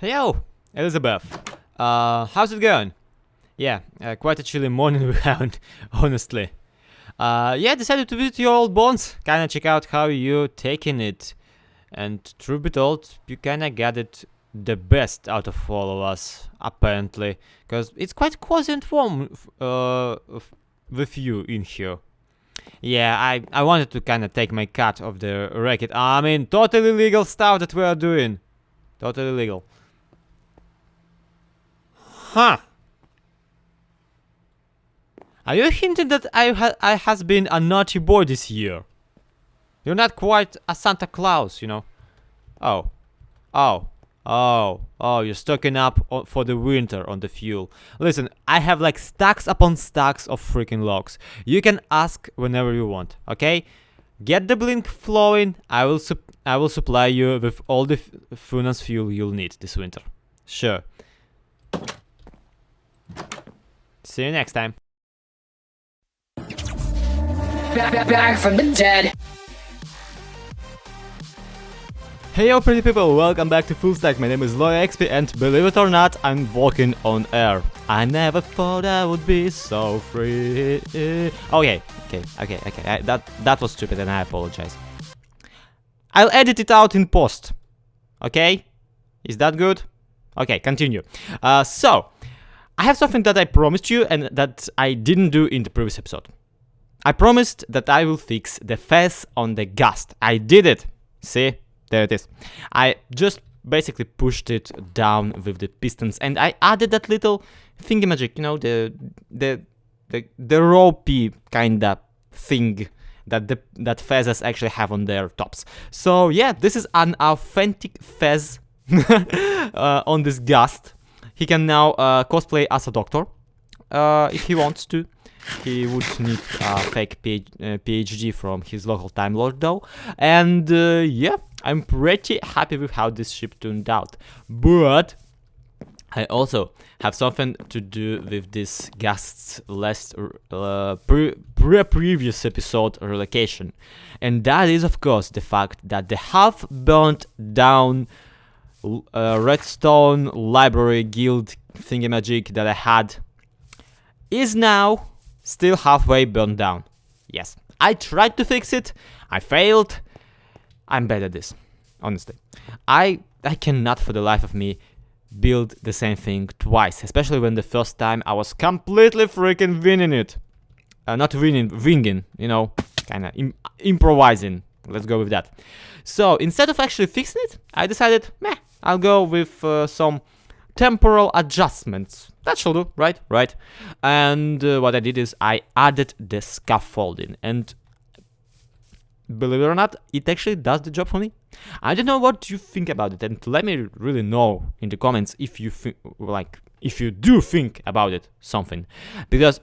Yo, Elizabeth. How's it going? Yeah, quite a chilly morning we're having, honestly. Yeah, decided to visit your old bonds, kinda check out how you taking it. And truth be told, you kinda gathered the best out of all of us, apparently. Because it's quite cozy and warm with you in here. Yeah, I wanted to kinda take my cut of the racket. I mean, totally legal stuff that we are doing. Totally legal. Huh. Are you hinting that I has been a naughty boy this year? You're not quite a Santa Claus, you know. Oh. You're stocking up for the winter on the fuel. Listen, I have like stacks upon stacks of freaking logs. You can ask whenever you want, okay? Get the blink flowing. I will supply you with all the furnace fuel you'll need this winter. Sure. See you next time. Back from the dead. Hey yo pretty people, welcome back to FullStack. My name is LoyXP and believe it or not, I'm walking on air. I never thought I would be so free. Okay. That was stupid and I apologize. I'll edit it out in post. Okay? Is that good? Okay, continue. So, I have something that I promised you and that I didn't do in the previous episode. I promised that I will fix the fez on the gust. I did it. See? There it is. I just basically pushed it down with the pistons and I added that little thingy-magic, you know, the ropey kinda thing that fezzes actually have on their tops. So yeah, this is an authentic fez on this gust. He can now cosplay as a doctor if he wants to. He would need a fake PhD from his local Time Lord though. And yeah, I'm pretty happy with how this ship turned out. But I also have something to do with this Gust's last previous episode relocation. And that is of course the fact that the half burnt down redstone library guild thingamajig that I had is now still halfway burned down. Yes, I tried to fix it, I failed. I'm bad at this, honestly. I cannot for the life of me build the same thing twice, especially when the first time I was completely freaking winning it. Not winging, you know, kinda improvising. Let's go with that. So instead of actually fixing it, I decided, I'll go with some temporal adjustments. That should do, right? Right. And what I did is I added the scaffolding, and believe it or not, it actually does the job for me. I don't know what you think about it, and let me really know in the comments if you if you do think about it something, because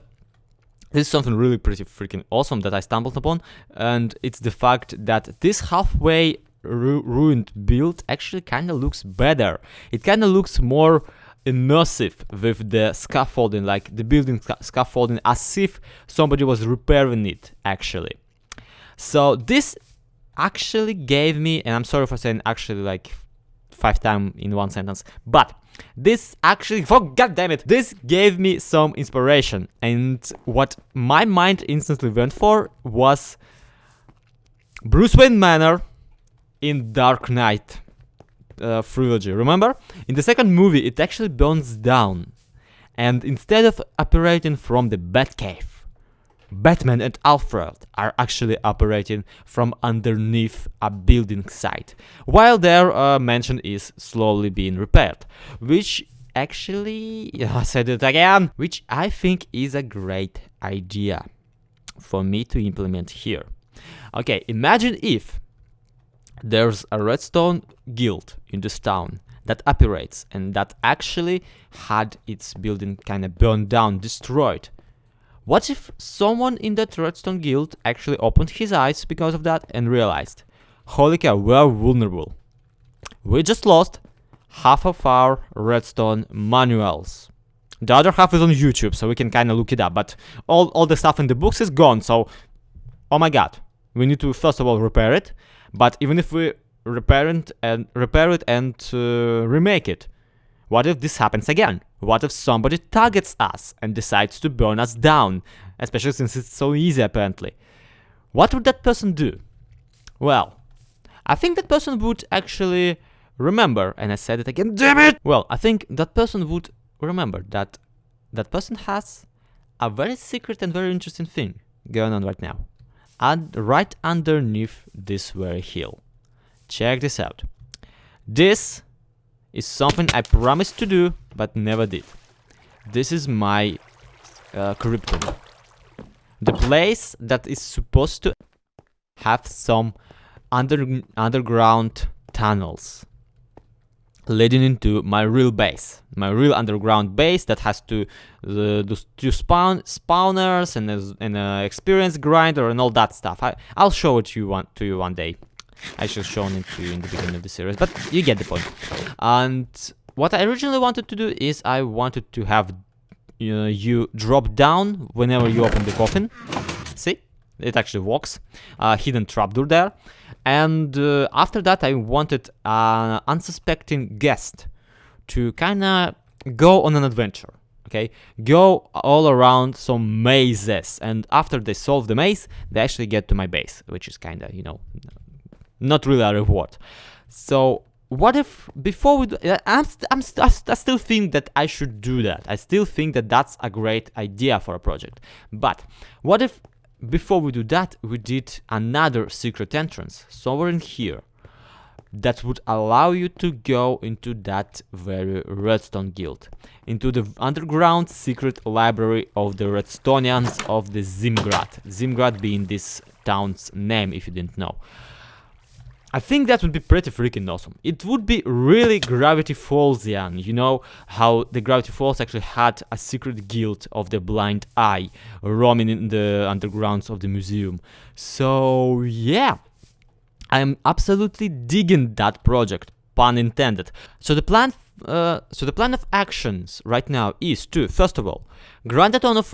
this is something really pretty freaking awesome that I stumbled upon, and it's the fact that this halfway ruined build actually kind of looks better. It kind of looks more immersive with the scaffolding, like the building scaffolding, as if somebody was repairing it actually. So this actually gave me, and I'm sorry for saying actually like 5 times in one sentence, but this actually, god damn it, this gave me some inspiration, and what my mind instantly went for was Bruce Wayne Manor in Dark Knight trilogy. Remember? In the second movie, it actually burns down, and instead of operating from the Batcave, Batman and Alfred are actually operating from underneath a building site, while their mansion is slowly being repaired, which actually, I said it again, which I think is a great idea for me to implement here. Okay, imagine if there's a redstone guild in this town that operates and that actually had its building kind of burned down, destroyed. What if someone in that redstone guild actually opened his eyes because of that and realized, holy cow, we're vulnerable. We just lost half of our redstone manuals. The other half is on YouTube, so we can kind of look it up, but all the stuff in the books is gone, so oh my god, we need to first of all repair it. But even if we repair it and remake it, What if this happens again? What if somebody targets us and decides to burn us down? Especially since it's so easy, apparently. What would that person do? Well, I think that person would actually remember, and I said it again, damn it! Well, I think that person would remember that that person has a very secret and very interesting thing going on right now. And right underneath this very hill. Check this out. This is something I promised to do, but never did. This is my cryptum. The place that is supposed to have some underground tunnels leading into my real base, my real underground base that has two spawners and an experience grinder and all that stuff. I'll show it to you one day. I should have shown it to you in the beginning of the series, but you get the point. And what I originally wanted to do is I wanted to have you drop down whenever you open the coffin. See? It actually works. Hidden trapdoor there. And after that I wanted an unsuspecting guest to kinda go on an adventure. Okay? Go all around some mazes. And after they solve the maze, they actually get to my base, which is kinda, not really a reward. So what if before we do, I still think that I should do that. I still think that that's a great idea for a project. But what if before we do that, we did another secret entrance somewhere in here that would allow you to go into that very redstone guild, into the underground secret library of the redstonians of the Zimgrad. Zimgrad being this town's name, if you didn't know. I think that would be pretty freaking awesome. It would be really Gravity Fallsian, you know how the Gravity Falls actually had a secret guild of the blind eye roaming in the undergrounds of the museum. So yeah, I'm absolutely digging that project, pun intended. So the plan of actions right now is to, first of all, grind a ton of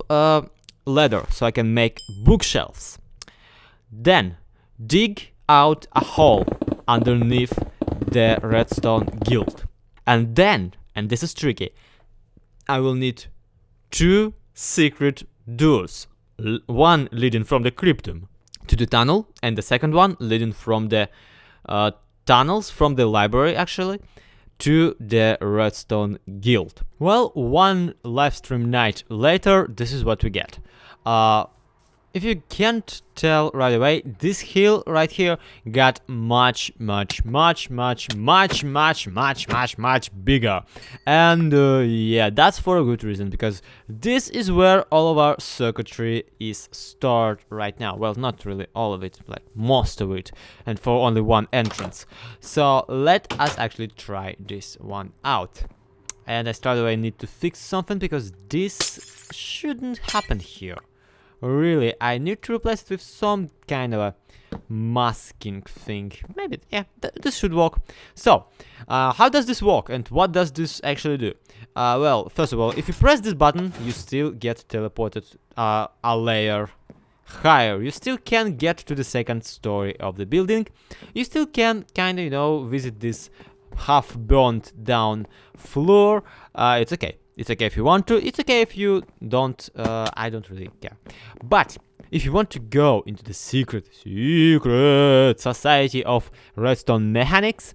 leather so I can make bookshelves. Then dig out a hole underneath the redstone guild, and then, and this is tricky, I will need two secret doors, one leading from the cryptum to the tunnel and the second one leading from the tunnels from the library actually to the redstone guild. Well, one livestream night later, this is what we get. If you can't tell right away, this hill right here got much bigger. And yeah, that's for a good reason, because this is where all of our circuitry is stored right now. Well, not really all of it, like most of it, and for only one entrance. So let us actually try this one out. And I straight away need to fix something, because this shouldn't happen here. Really, I need to replace it with some kind of a masking thing. Maybe, yeah, this should work. So, how does this work and what does this actually do? Well, first of all, if you press this button, you still get teleported a layer higher. You still can get to the second story of the building. You still can kind of, you know, visit this half burnt down floor. It's okay. It's okay if you want to, it's okay if you don't, I don't really care. But if you want to go into the secret society of redstone mechanics,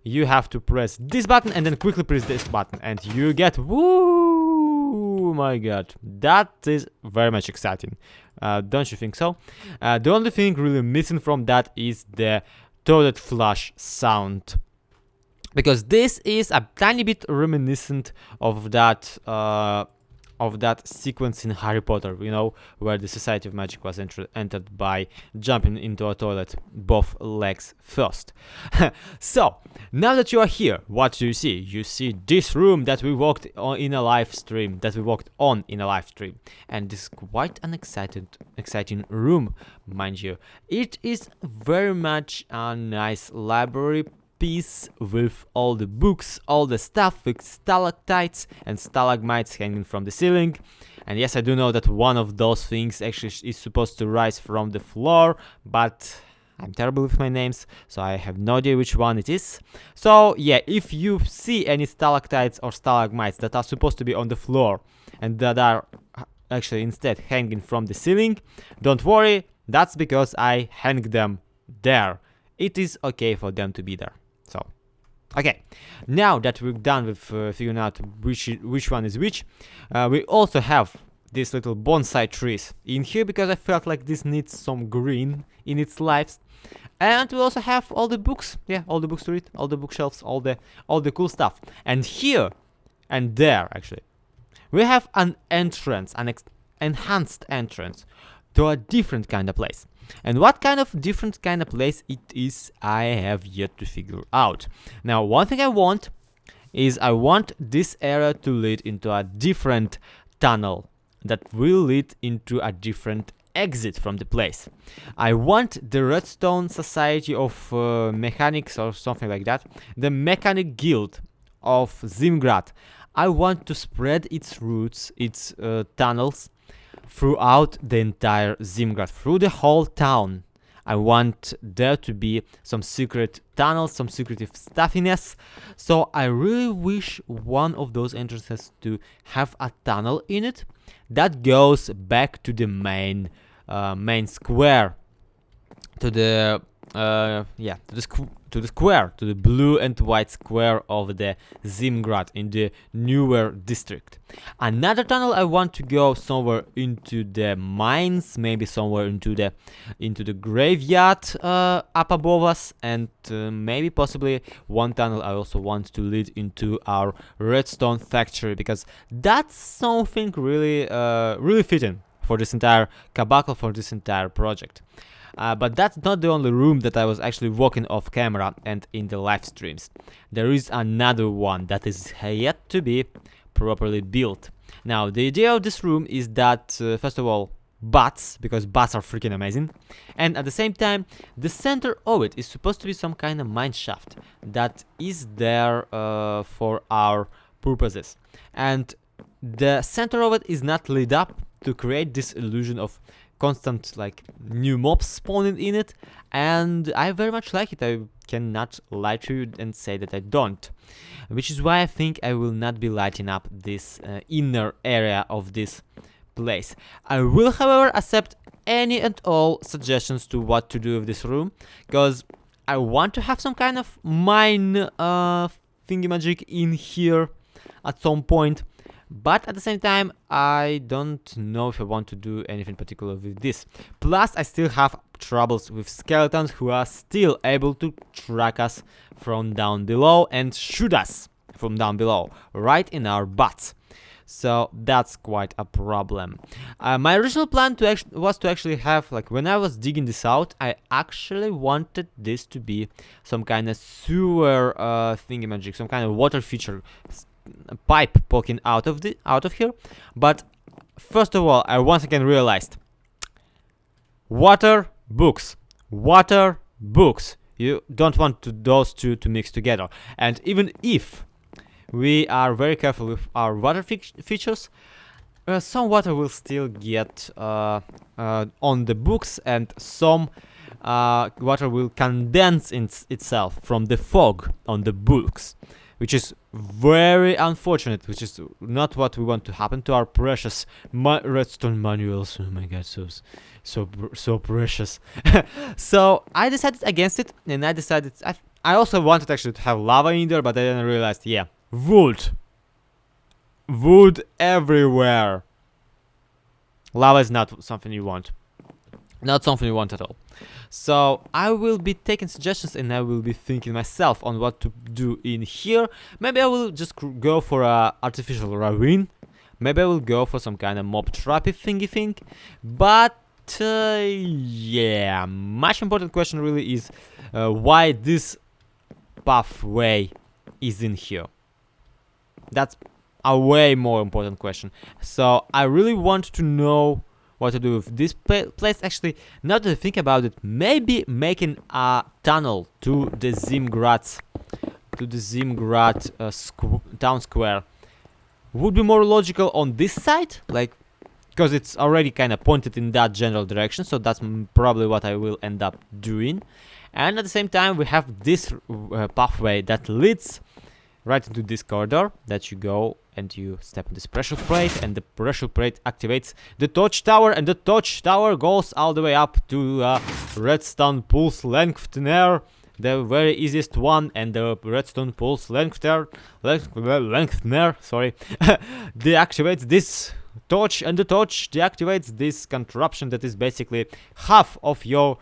you have to press this button and then quickly press this button and you get, woo, my god, that is very much exciting. Don't you think so? The only thing really missing from that is the toilet flush sound. Because this is a tiny bit reminiscent of that sequence in Harry Potter, you know, where the Society of Magic was entered by jumping into a toilet, both legs first. So, now that you are here, what do you see? You see this room that we walked on in a live stream, and this is quite an exciting room, mind you. It is very much a nice library piece with all the books, all the stuff, with stalactites and stalagmites hanging from the ceiling. And yes, I do know that one of those things actually is supposed to rise from the floor, but I'm terrible with my names, so I have no idea which one it is. So yeah, if you see any stalactites or stalagmites that are supposed to be on the floor and that are actually instead hanging from the ceiling, don't worry, that's because I hang them there. It is okay for them to be there. So okay, now that we're done with figuring out which one is which, we also have these little bonsai trees in here because I felt like this needs some green in its lives. And we also have all the books, yeah, all the books to read, all the bookshelves, all the cool stuff. And here and there, actually, we have an entrance, an enhanced entrance to a different kind of place. And what kind of different kind of place it is, I have yet to figure out. Now, one thing I want is I want this area to lead into a different tunnel that will lead into a different exit from the place. I want the Redstone Society of Mechanics or something like that, the Mechanic Guild of Zimgrad. I want to spread its roots, its tunnels, throughout the entire Zimgrad, through the whole town. I want there to be some secret tunnels, some secretive stuffiness. So I really wish one of those entrances to have a tunnel in it that goes back to the main square, to the square, to the blue and white square of the Zimgrad in the newer district. Another tunnel I want to go somewhere into the mines, maybe somewhere into the graveyard up above us, and maybe possibly one tunnel I also want to lead into our redstone factory, because that's something really fitting for this entire cabal, for this entire project. But that's not the only room that I was actually walking off camera and in the live streams. There is another one that is yet to be properly built. Now, the idea of this room is that, first of all, bats, because bats are freaking amazing, and at the same time, the center of it is supposed to be some kind of mine shaft that is there for our purposes. And the center of it is not lit up to create this illusion of constant like new mobs spawning in it, and I very much like it. I cannot lie to you and say that I don't, which is why I think I will not be lighting up this inner area of this place. I will, however, accept any and all suggestions to what to do with this room, because I want to have some kind of mine thingy-magic in here at some point. But at the same time, I don't know if I want to do anything particular with this. Plus, I still have troubles with skeletons who are still able to track us from down below and shoot us from down below, right in our butts. So that's quite a problem. My original plan was to actually have, like, when I was digging this out, I actually wanted this to be some kind of sewer thingy-magic, some kind of water feature, pipe poking out of here. But first of all, I once again realized water, books. You don't want those two to mix together. And even if we are very careful with our water features, some water will still get on the books, and some water will condense itself from the fog on the books, which is very unfortunate, which is not what we want to happen to our precious redstone manuals. Oh my god, so precious. So I decided against it, and I also wanted actually to have lava in there, but I then realized, yeah, wood everywhere. Lava is not something you want. Not something you want at all. So I will be taking suggestions, and I will be thinking myself on what to do in here. Maybe I will just go for a artificial ravine. Maybe I will go for some kind of mob trappy thingy thing. But yeah, much important question really is why this pathway is in here. That's a way more important question. So I really want to know what to do with this place. Actually, now that I think about it, maybe making a tunnel to the Zimgrad town square would be more logical on this side, like because it's already kind of pointed in that general direction, so that's probably what I will end up doing. And at the same time, we have this pathway that leads right into this corridor that you go and you step on this pressure plate, and the pressure plate activates the torch tower, and the torch tower goes all the way up to redstone pulse lengthener, the very easiest one, and the redstone pulse lengthener, sorry, deactivates this torch, and the torch deactivates this contraption that is basically half of your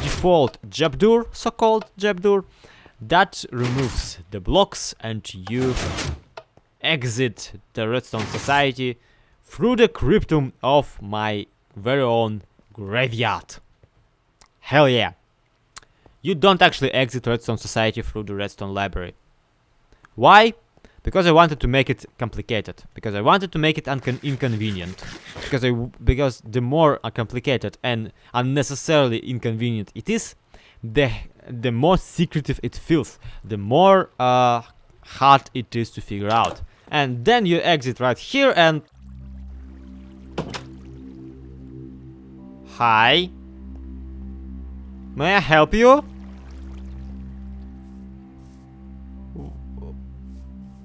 default Jabdur, so-called Jabdur, that removes the blocks, and you exit the Redstone Society through the cryptum of my very own graveyard. Hell yeah. You don't actually exit Redstone Society through the Redstone Library. Why? Because I wanted to make it complicated. Because I wanted to make it inconvenient. Because the more complicated and unnecessarily inconvenient it is, the more secretive it feels. The more hard it is to figure out. And then you exit right here and... Hi? May I help you?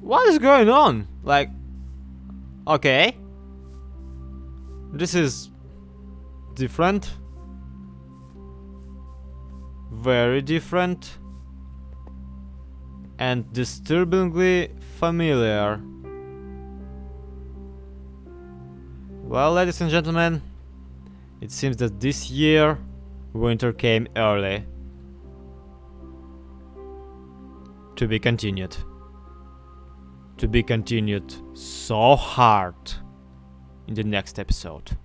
What is going on? Like... Okay. This is... different. Very different. And disturbingly familiar. Well, ladies and gentlemen, it seems that this year winter came early. To be continued. To be continued so hard in the next episode.